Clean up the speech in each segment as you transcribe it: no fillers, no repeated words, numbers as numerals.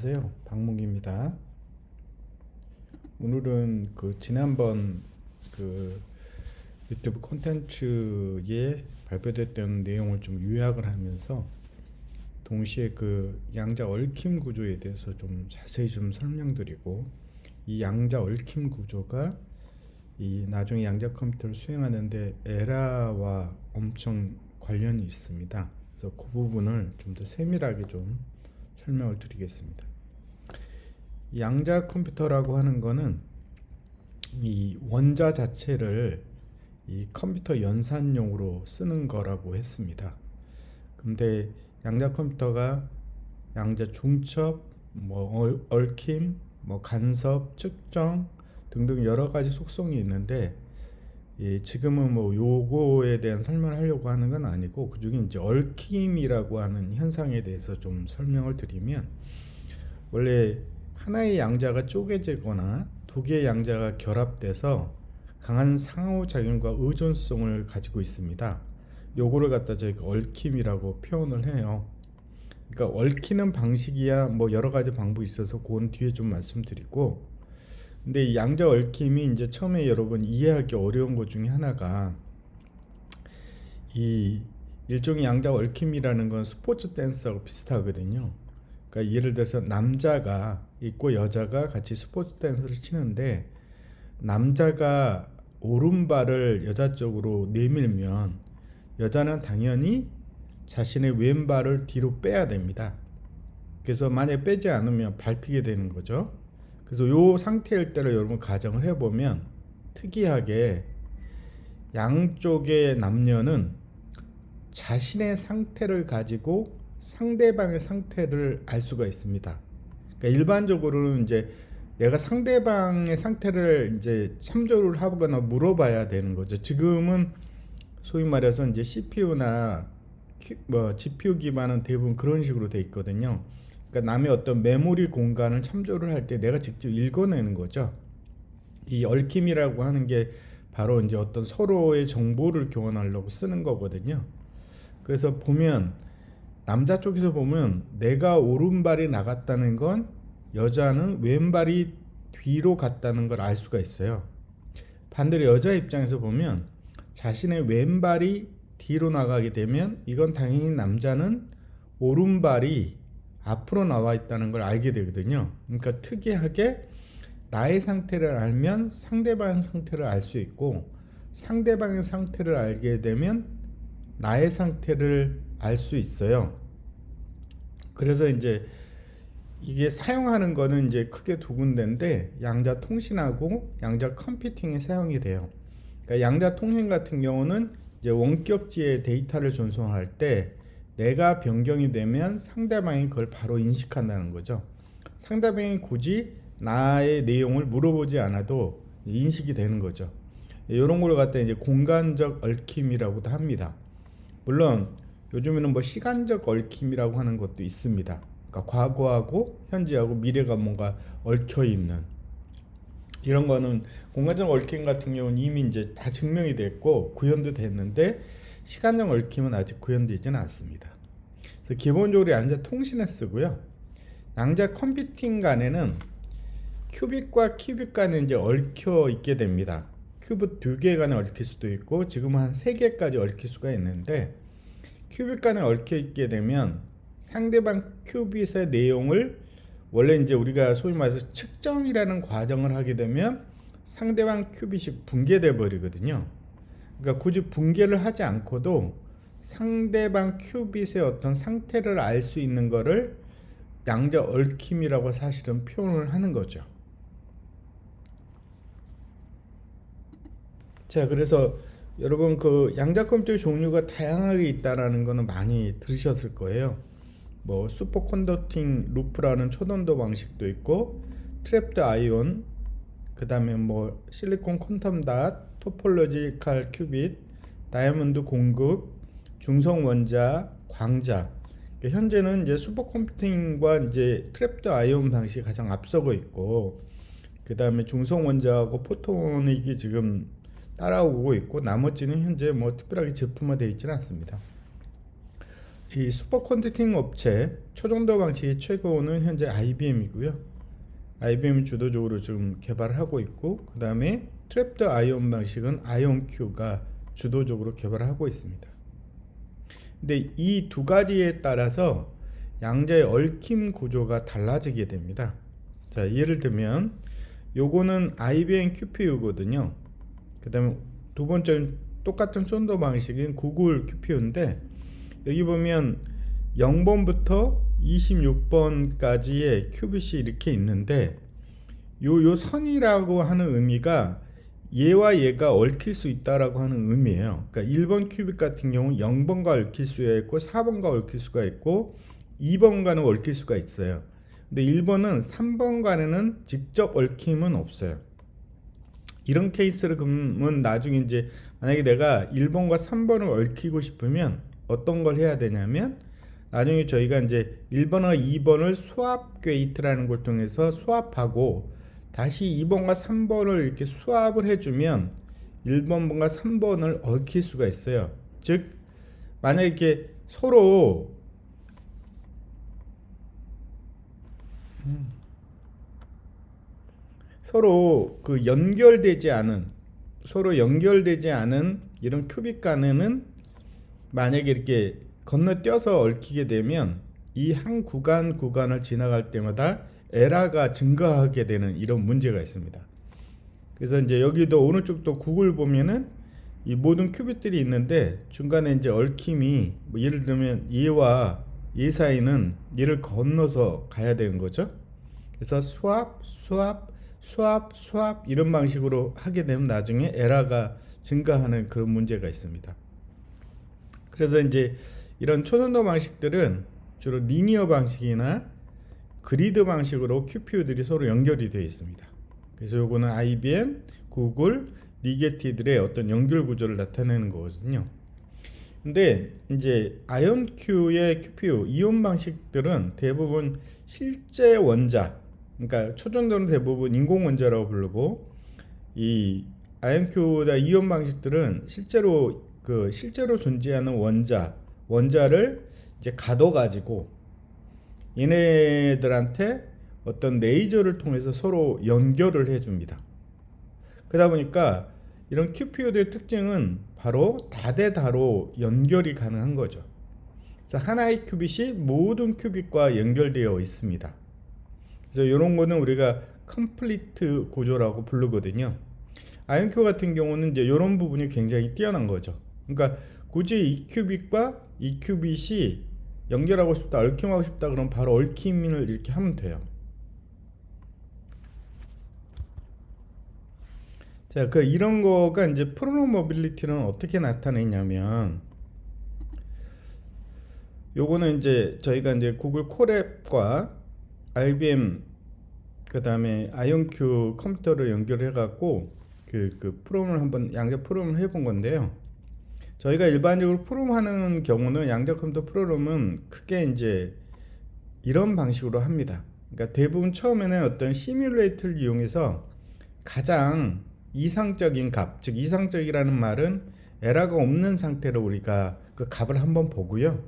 안녕하세요, 박문기입니다. 오늘은 지난번 그 유튜브 콘텐츠에 발표됐던 내용을 좀 요약을 하면서 동시에 양자 얽힘 구조에 대해서 좀 자세히 좀 설명드리고, 이 양자 얽힘 구조가 이 나중에 양자 컴퓨터를 수행하는데 에라와 엄청 관련이 있습니다. 그래서 그 부분을 좀 더 세밀하게 좀 설명을 드리겠습니다. 양자 컴퓨터라고 하는 거는 이 원자 자체를 이 컴퓨터 연산용으로 쓰는 거라고 했습니다. 근데 양자 컴퓨터가 양자 중첩, 얽힘, 간섭, 측정 등등 여러 가지 속성이 있는데, 지금은 요거에 대한 설명을 하려고 하는 건 아니고, 그중에 이제 얽힘이라고 하는 현상에 대해서 좀 설명을 드리면, 원래 하나의 양자가 쪼개지거나 두 개의 양자가 결합돼서 강한 상호작용과 의존성을 가지고 있습니다. 요거를 갖다 저희가 얽힘이라고 표현을 해요. 그러니까 얽히는 방식이야 여러 가지 방법이 있어서 그건 뒤에 좀 말씀드리고, 근데 이 양자 얽힘이 이제 처음에 여러분 이해하기 어려운 것 중에 하나가, 이 일종의 양자 얽힘이라는 건 스포츠 댄스하고 비슷하거든요. 그러니까 예를 들어서 남자가 있고 여자가 같이 스포츠 댄스를 치는데, 남자가 오른발을 여자 쪽으로 내밀면 여자는 당연히 자신의 왼발을 뒤로 빼야 됩니다. 그래서 만약에 빼지 않으면 밟히게 되는 거죠. 그래서 요 상태일 때를 여러분 가정을 해보면, 특이하게 양쪽의 남녀는 자신의 상태를 가지고 상대방의 상태를 알 수가 있습니다. 그러니까 일반적으로는 이제 내가 상대방의 상태를 이제 참조를 하거나 물어봐야 되는 거죠. 지금은 소위 말해서 이제 CPU나 GPU 기반은 대부분 그런 식으로 돼 있거든요. 그러니까 남의 어떤 메모리 공간을 참조를 할 때 내가 직접 읽어내는 거죠. 이 얽힘이라고 하는 게 바로 이제 어떤 서로의 정보를 교환하려고 쓰는 거거든요. 그래서 보면 남자 쪽에서 보면 내가 오른발이 나갔다는 건 여자는 왼발이 뒤로 갔다는 걸 알 수가 있어요. 반대로 여자 입장에서 보면 자신의 왼발이 뒤로 나가게 되면 이건 당연히 남자는 오른발이 앞으로 나와 있다는 걸 알게 되거든요. 그러니까 특이하게 나의 상태를 알면 상대방의 상태를 알 수 있고, 상대방의 상태를 알게 되면 나의 상태를 알 수 있어요. 그래서 이제 이게 사용하는 거는 이제 크게 두 군데인데, 양자 통신하고 양자 컴퓨팅에 사용이 돼요. 그러니까 양자 통신 같은 경우는 이제 원격지에 데이터를 전송할 때 내가 변경이 되면 상대방이 그걸 바로 인식한다는 거죠. 상대방이 굳이 나의 내용을 물어보지 않아도 인식이 되는 거죠. 이런 걸 갖다 이제 공간적 얽힘이라고도 합니다. 물론 요즘에는 시간적 얽힘이라고 하는 것도 있습니다. 그러니까 과거하고 현재하고 미래가 뭔가 얽혀 있는 이런 거는, 공간적 얽힘 같은 경우는 이미 이제 다 증명이 됐고 구현도 됐는데, 시간적 얽힘은 아직 구현되지는 않습니다. 그래서 기본적으로 양자 통신에 쓰고요. 양자 컴퓨팅 간에는 큐빅과 큐빅 간에 이제 얽혀 있게 됩니다. 큐빅 2개 간에 얽힐 수도 있고 지금은 한 3개까지 얽힐 수가 있는데, 큐빅 간에 얽혀 있게 되면 상대방 큐빗의 내용을, 원래 이제 우리가 소위 말해서 측정이라는 과정을 하게 되면 상대방 큐빗이 붕괴돼 버리거든요. 그러니까 굳이 붕괴를 하지 않고도 상대방 큐빗의 어떤 상태를 알 수 있는 거를 양자 얽힘이라고 사실은 표현을 하는 거죠. 자, 그래서 여러분 양자 컴퓨터 종류가 다양하게 있다라는 거는 많이 들으셨을 거예요. 슈퍼 컨덕팅 루프라는 초전도 방식도 있고, 트랩드 아이온, 그 다음에 실리콘 퀀텀 닷, 토폴로지컬 큐빗, 다이아몬드 공급, 중성 원자, 광자. 그러니까 현재는 이제 슈퍼 컴퓨팅과 이제 트랩드 아이온 방식이 가장 앞서고 있고, 그 다음에 중성 원자하고 포토닉이 지금 따라오고 있고, 나머지는 현재 특별하게 제품화되어 있지는 않습니다. 이 슈퍼컴퓨팅 업체 초정도 방식의 최고는 현재 IBM이고요. IBM이 주도적으로 지금 개발을 하고 있고, 그 다음에 트랩드 아이온 방식은 아이온큐가 주도적으로 개발을 하고 있습니다. 근데 이 두 가지에 따라서 양자의 얽힘 구조가 달라지게 됩니다. 자, 예를 들면 요거는 IBM QPU거든요. 그 다음에 두 번째는 똑같은 쫀도 방식인 구글 QPU인데, 여기 보면 0번부터 26번까지의 큐빗이 이렇게 있는데, 요 선이라고 하는 의미가 얘와 얘가 얽힐 수 있다라고 하는 의미예요. 그러니까 1번 큐빗 같은 경우는 0번과 얽힐 수가 있고 4번과 얽힐 수가 있고 2번과는 얽힐 수가 있어요. 근데 1번은 3번과는 직접 얽힘은 없어요. 이런 케이스를 그러면 나중에 이제 만약에 내가 1번과 3번을 얽히고 싶으면 어떤 걸 해야 되냐면, 나중에 저희가 이제 1번과 2번을 스왑 게이트라는 걸 통해서 스왑하고 다시 2번과 3번을 이렇게 스왑을 해주면 1번과 3번을 얽힐 수가 있어요. 즉 만약에 이렇게 서로 그 연결되지 않은 이런 큐빅 간에는 만약에 이렇게 건너뛰어서 얽히게 되면 이 한 구간을 지나갈 때마다 에러가 증가하게 되는 이런 문제가 있습니다. 그래서 이제 여기도 오른쪽도 구글 보면은 이 모든 큐빗들이 있는데 중간에 이제 얽힘이 뭐 예를 들면 얘와 얘 사이는 얘를 건너서 가야 되는 거죠. 그래서 스왑 이런 방식으로 하게 되면 나중에 에러가 증가하는 그런 문제가 있습니다. 그래서 이제 이런 초전도 방식들은 주로 리니어 방식이나 그리드 방식으로 QPU들이 서로 연결이 되어 있습니다. 그래서 요거는 IBM, 구글, 리게티들의 어떤 연결 구조를 나타내는 거거든요. 근데 이제 아이온큐의 QPU 이온 방식들은 대부분 실제 원자, 그러니까 초전도는 대부분 인공 원자라고 부르고, 이 아이온큐나 이온 방식들은 실제로 존재하는 원자를 이제 가둬 가지고 얘네들한테 어떤 레이저를 통해서 서로 연결을 해줍니다. 그러다 보니까 이런 QPU들의 특징은 바로 다대다로 연결이 가능한 거죠. 그래서 하나의 큐빗이 모든 큐빗과 연결되어 있습니다. 그래서 이런 거는 우리가 컴플리트 구조라고 부르거든요. 아이온큐 같은 경우는 이제 이런 부분이 굉장히 뛰어난 거죠. 그러니까 굳이 이 큐빗과 이 큐빗이 연결하고 싶다, 얽힘하고 싶다 그러면 바로 얽힘을 이렇게 하면 돼요. 자, 이런 거가 이제 프로모빌리티는 어떻게 나타내냐면, 요거는 이제 저희가 이제 구글 콜앱과 IBM 그다음에 아이온큐 컴퓨터를 연결해 갖고 그 프롬을 한번 양자 프롬을 해본 건데요. 저희가 일반적으로 프롬하는 경우는 양자 컴퓨터 프롬은 크게 이제 이런 방식으로 합니다. 그러니까 대부분 처음에는 어떤 시뮬레이터를 이용해서 가장 이상적인 값, 즉 이상적이라는 말은 에러가 없는 상태로 우리가 그 값을 한번 보고요.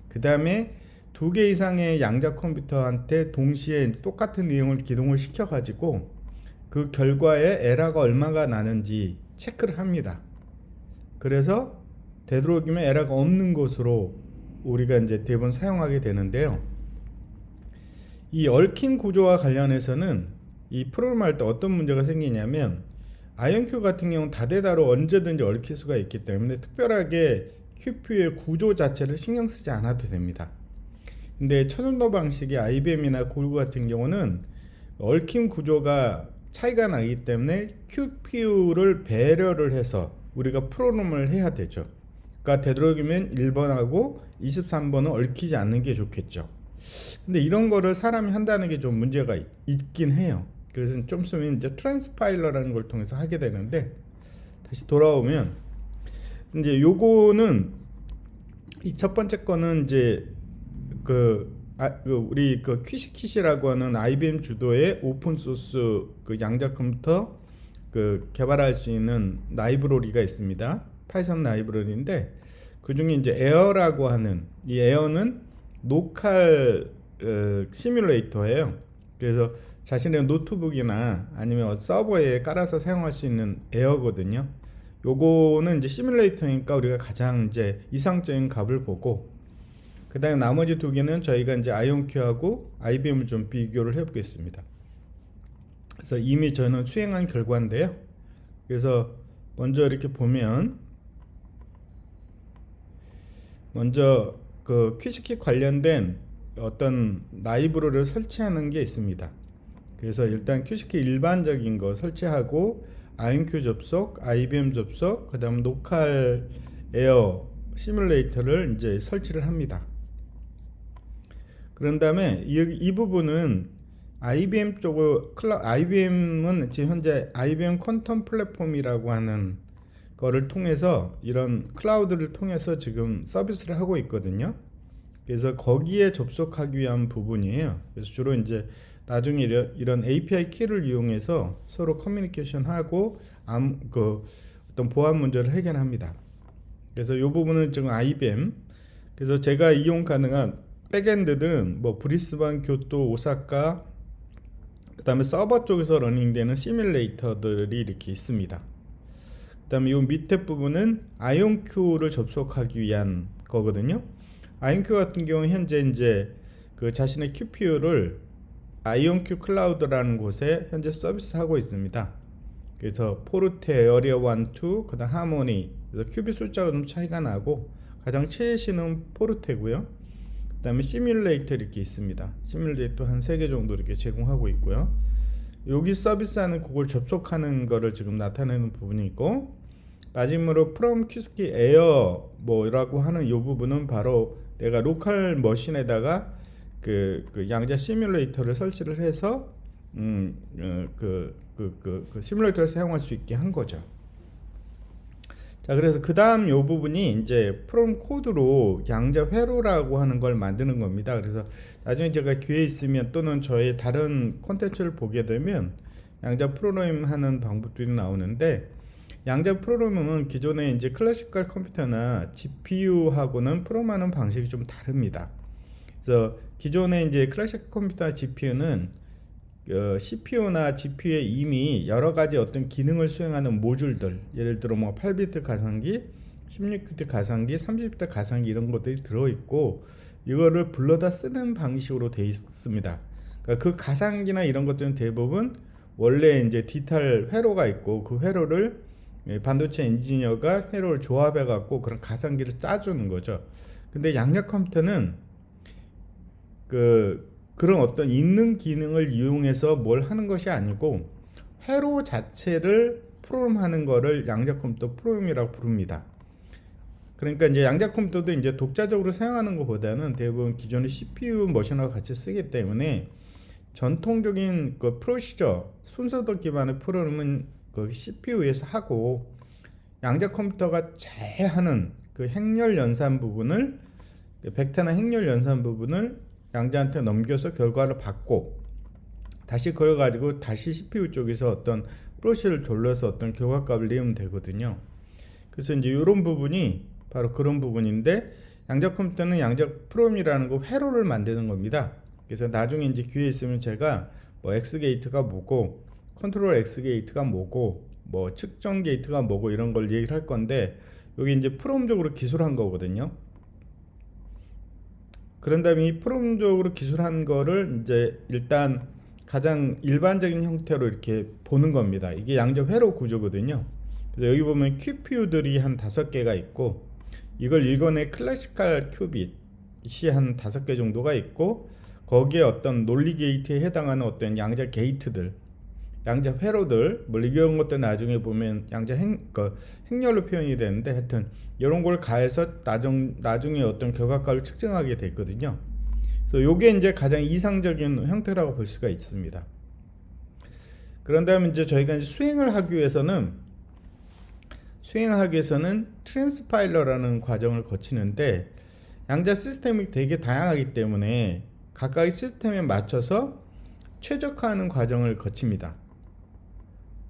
그 다음에 2개 이상의 양자 컴퓨터한테 동시에 똑같은 내용을 기동을 시켜 가지고 그 결과에 에러가 얼마가 나는지 체크를 합니다. 그래서 되도록이면 에러가 없는 것으로 우리가 이제 대부분 사용하게 되는데요. 이 얽힌 구조와 관련해서는 이 프로그램 할 때 어떤 문제가 생기냐면, 아이온큐 같은 경우는 다대다로 언제든지 얽힐 수가 있기 때문에 특별하게 QPU의 구조 자체를 신경 쓰지 않아도 됩니다. 근데 초전도 방식의 IBM이나 구글 같은 경우는 얽힘 구조가 차이가 나기 때문에 QPU를 배려를 해서 우리가 프로그램을 해야 되죠. 그러니까 되도록이면 1번하고 23번은 얽히지 않는 게 좋겠죠. 근데 이런 거를 사람이 한다는 게 좀 문제가 있긴 해요. 그래서 좀 있으면 이제 트랜스파일러라는 걸 통해서 하게 되는데, 다시 돌아오면 이제 요거는 이 첫 번째 거는 이제 우리 퀴시킷이라고 하는 IBM 주도의 오픈 소스 양자 컴퓨터 개발할 수 있는 라이브러리가 있습니다. 파이썬 라이브러리인데 그 중에 이제 에어라고 하는 이 에어는 로컬 시뮬레이터예요. 그래서 자신의 노트북이나 아니면 서버에 깔아서 사용할 수 있는 에어거든요. 요거는 이제 시뮬레이터니까 우리가 가장 이제 이상적인 값을 보고, 그 다음에 나머지 두 개는 저희가 이제 아이온큐하고 IBM을 좀 비교를 해 보겠습니다. 그래서 이미 저는 수행한 결과인데요. 그래서 먼저 이렇게 보면, 먼저 그 큐시키 관련된 어떤 라이브러리를 설치하는 게 있습니다. 그래서 일단 큐시키 일반적인 거 설치하고 아이온큐 접속, IBM 접속, 그 다음 로컬 에어 시뮬레이터를 이제 설치를 합니다. 그런 다음에 이 부분은 IBM IBM은 지금 현재 IBM 퀀텀 플랫폼이라고 하는 거를 통해서, 이런 클라우드를 통해서 지금 서비스를 하고 있거든요. 그래서 거기에 접속하기 위한 부분이에요. 그래서 주로 이제 나중에 이런 API 키를 이용해서 서로 커뮤니케이션 하고 어떤 보안 문제를 해결합니다. 그래서 이 부분은 지금 IBM, 그래서 제가 이용 가능한 백엔드들은 뭐 브리스반, 교토, 오사카, 그 다음에 서버 쪽에서 러닝되는 시뮬레이터들이 이렇게 있습니다. 그 다음에 이 밑에 부분은 아이온큐를 접속하기 위한 거거든요. 아이온큐 같은 경우는 현재 이제 그 자신의 QPU를 아이온큐 클라우드라는 곳에 현재 서비스하고 있습니다. 그래서 포르테, 에어리어 1, 2, 그 다음 하모니, 그래서 큐비 숫자가 좀 차이가 나고 가장 최신은 포르테고요. 그 다음에 시뮬레이터 이렇게 있습니다. 시뮬레이터 한 3개 정도 이렇게 제공하고 있고요. 여기 서비스하는 그걸 접속하는 거를 지금 나타내는 부분이 있고, 마지막으로 from 큐스키 에어 뭐라고 하는 이 부분은 바로 내가 로컬 머신에다가 그 양자 시뮬레이터를 설치를 해서 시뮬레이터를 사용할 수 있게 한 거죠. 자, 그래서 그 다음 요 부분이 이제 프롬 코드로 양자 회로라고 하는 걸 만드는 겁니다. 그래서 나중에 제가 기회 있으면 또는 저의 다른 콘텐츠를 보게 되면 양자 프로그램 하는 방법들이 나오는데, 양자 프로그램은 기존의 이제 클래시컬 컴퓨터나 GPU하고는 프로그램하는 방식이 좀 다릅니다. 그래서 기존의 이제 클래시컬 컴퓨터나 GPU는 CPU나 GPU에 이미 여러 가지 어떤 기능을 수행하는 모듈들, 예를 들어 뭐 8비트 가상기, 16비트 가상기, 30비트 가상기 이런 것들이 들어있고, 이거를 불러다 쓰는 방식으로 되어 있습니다. 그러니까 그 가상기나 이런 것들은 대부분 원래 이제 디지털 회로가 있고, 그 회로를 반도체 엔지니어가 회로를 조합해 갖고 그런 가상기를 짜주는 거죠. 근데 양자 컴퓨터는 그런 어떤 있는 기능을 이용해서 뭘 하는 것이 아니고 회로 자체를 프로그램하는 거를 양자 컴퓨터 프로그램이라고 부릅니다. 그러니까 이제 양자 컴퓨터도 이제 독자적으로 사용하는 것보다는 대부분 기존의 CPU 머신하고 같이 쓰기 때문에 전통적인 그 프로시저 순서도 기반의 프로그램은 그 CPU에서 하고, 양자 컴퓨터가 잘 하는 그 행렬 연산 부분을, 벡터나 행렬 연산 부분을 양자한테 넘겨서 결과를 받고, 다시 그걸 가지고 다시 CPU 쪽에서 어떤 프로시를 돌려서 어떤 결과값을 내면 되거든요. 그래서 이제 이런 부분이 바로 그런 부분인데, 양자 컴퓨터는 양자 프로그램이라는 거 회로를 만드는 겁니다. 그래서 나중에 이제 기회 있으면 제가 뭐 X 게이트가 뭐고, 컨트롤 X 게이트가 뭐고, 뭐 측정 게이트가 뭐고 이런 걸 얘기를 할 건데, 여기 이제 프로그램적으로 기술한 거거든요. 그런 다음에 이 프로그램적으로 기술한 거를 이제 일단 가장 일반적인 형태로 이렇게 보는 겁니다. 이게 양자 회로 구조거든요. 그래서 여기 보면 QPU들이 한 5개가 있고, 이걸 읽어내 클래시컬 큐빗이 한 5개 정도가 있고, 거기에 어떤 논리 게이트에 해당하는 어떤 양자 게이트들, 양자 회로들, 뭐 이런 것들 나중에 보면 양자 행렬로 표현이 되는데, 하여튼 이런 걸 가해서 나중에 어떤 결과값을 측정하게 되거든요. 그래서 요게 이제 가장 이상적인 형태라고 볼 수가 있습니다. 그런 다음에 이제 저희가 이제 수행을 하기 위해서는 트랜스파일러라는 과정을 거치는데, 양자 시스템이 되게 다양하기 때문에 각각의 시스템에 맞춰서 최적화하는 과정을 거칩니다.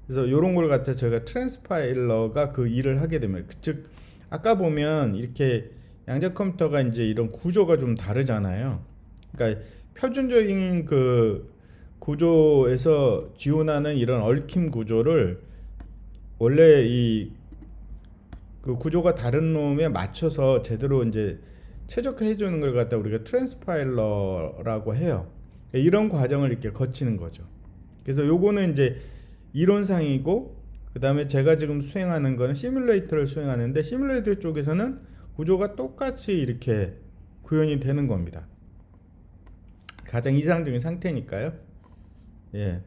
그래서 이런 걸 갖다 제가 트랜스파일러가 그 일을 하게 되면, 즉 아까 보면 이렇게 양자 컴퓨터가 이제 이런 구조가 좀 다르잖아요. 그러니까 표준적인 그 구조에서 지원하는 이런 얽힘 구조를 원래 이 그 구조가 다른 놈에 맞춰서 제대로 이제 최적화해 주는 걸 갖다 우리가 트랜스파일러라고 해요. 이런 과정을 이렇게 거치는 거죠. 그래서 요거는 이제 이론상이고, 그 다음에 제가 지금 수행하는 거는 시뮬레이터를 수행하는데, 시뮬레이터 쪽에서는 구조가 똑같이 이렇게 구현이 되는 겁니다. 가장 이상적인 상태니까요. 예.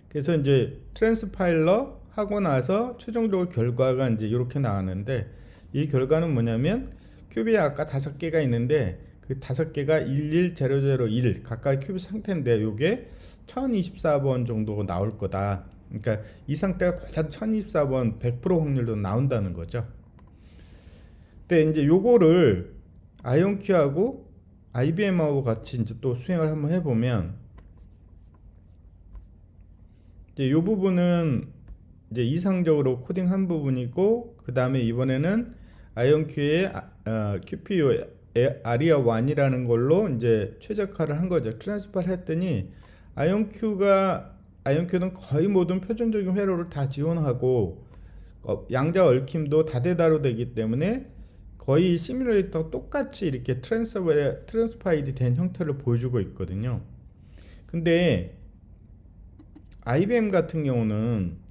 그래서 이제 트랜스파일러 하고 나서 최종적으로 결과가 이제 이렇게 나왔는데, 이 결과는 뭐냐면 큐비에 아까 5개가 있는데 그 5개가 11001 각각 큐비 상태인데 요게 1024번 정도 나올 거다. 그러니까 이 상태가 그대로 1024번 100% 확률로 나온다는 거죠. 근데 이제 요거를 아이온큐하고 IBM하고 같이 이제 또 수행을 한번 해보면, 이제 요 부분은 이제 이상적으로 코딩한 부분이고, 그 다음에 이번에는 아이온큐의 QPU 아리아 1이라는 걸로 이제 최적화를 한 거죠. 트랜스파를 했더니 아이온큐는 거의 모든 표준적인 회로를 다 지원하고 양자 얽힘도 다대다로 되기 때문에 거의 시뮬레이터 똑같이 이렇게 트랜스파일이 된 형태를 보여주고 있거든요. 근데 IBM 같은 경우는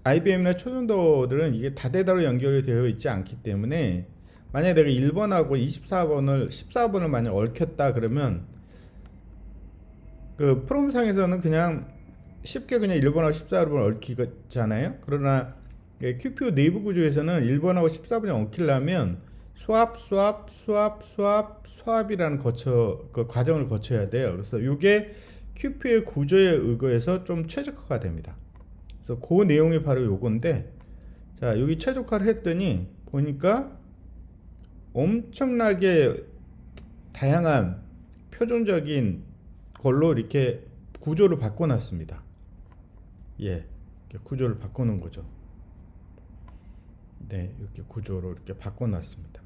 IBM이나 초전도들은 이게 다대다로 연결이 되어 있지 않기 때문에, 만약에 내가 1번하고 14번을 만약 얽혔다 그러면 그 프롬상에서는 그냥 쉽게 그냥 1번하고 14번을 얽히잖아요. 그러나 QPU 내부 구조에서는 1번하고 14번을 얽히려면 스왑이라는 그 과정을 거쳐야 돼요. 그래서 이게 QPU의 구조에 의거해서 좀 최적화가 됩니다. 그래서 그 내용이 바로 요건데, 자 여기 최적화를 했더니 보니까 엄청나게 다양한 표준적인 걸로 이렇게 구조를 바꿔놨습니다. 예, 이렇게 구조를 바꿔놓은 거죠. 네, 이렇게 구조로 이렇게 바꿔놨습니다.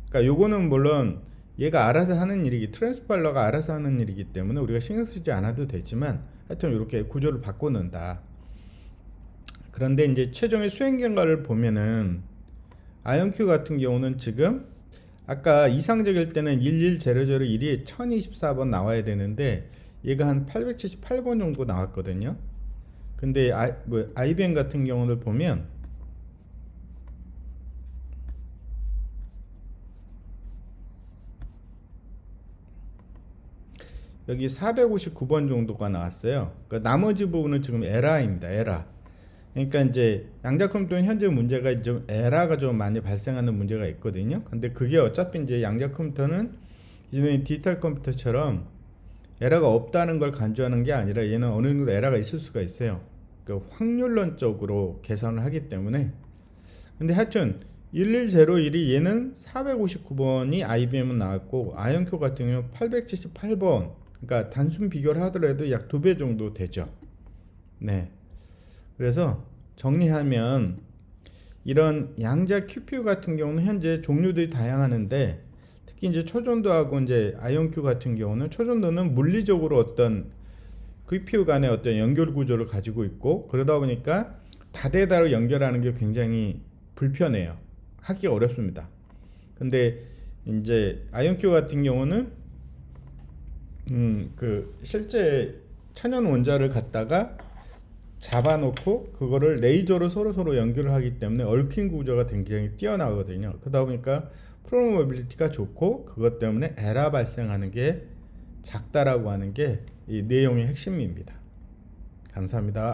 그러니까 요거는 물론 얘가 알아서 하는 일이기, 트랜스파일러가 알아서 하는 일이기 때문에 우리가 신경 쓰지 않아도 되지만, 하여튼 이렇게 구조를 바꿔놓는다. 그런데 이제 최종의 수행 결과를 보면은 아이온큐 같은 경우는 지금 아까 이상적일 때는 11001이 1024번 나와야 되는데 얘가 한 878번 정도 나왔거든요. 근데 IBM 같은 경우를 보면 여기 459번 정도가 나왔어요. 그러니까 나머지 부분은 지금 에러입니다. 에러. 그러니까 이제 양자 컴퓨터는 현재 문제가 좀 에러가 좀 많이 발생하는 문제가 있거든요. 근데 그게 어차피 이제 양자 컴퓨터는 기존의 디지털 컴퓨터처럼 에러가 없다는 걸 간주하는 게 아니라 얘는 어느 정도 에러가 있을 수가 있어요. 그 확률론적으로 계산을 하기 때문에. 근데 하여튼 11001이 얘는 459번이 IBM은 나왔고 아이온큐 같은 경우는 878번. 그러니까 단순 비교를 하더라도 약 2배 정도 되죠. 네. 그래서 정리하면 이런 양자 QPU 같은 경우는 현재 종류들이 다양하는데, 특히 이제 초전도하고 이제 아이온큐 같은 경우는 초전도는 물리적으로 어떤 QPU 간의 어떤 연결 구조를 가지고 있고, 그러다 보니까 다대다로 연결하는 게 굉장히 불편해요. 하기 어렵습니다. 근데 이제 아이온큐 같은 경우는 그 실제 천연 원자를 갖다가 잡아놓고 그거를 레이저로 서로 연결을 하기 때문에 얽힌 구조가 굉장히 뛰어나거든요. 그러다 보니까 프로그래머빌리티가 좋고, 그것 때문에 에러 발생하는 게 작다라고 하는 게 이 내용의 핵심입니다. 감사합니다.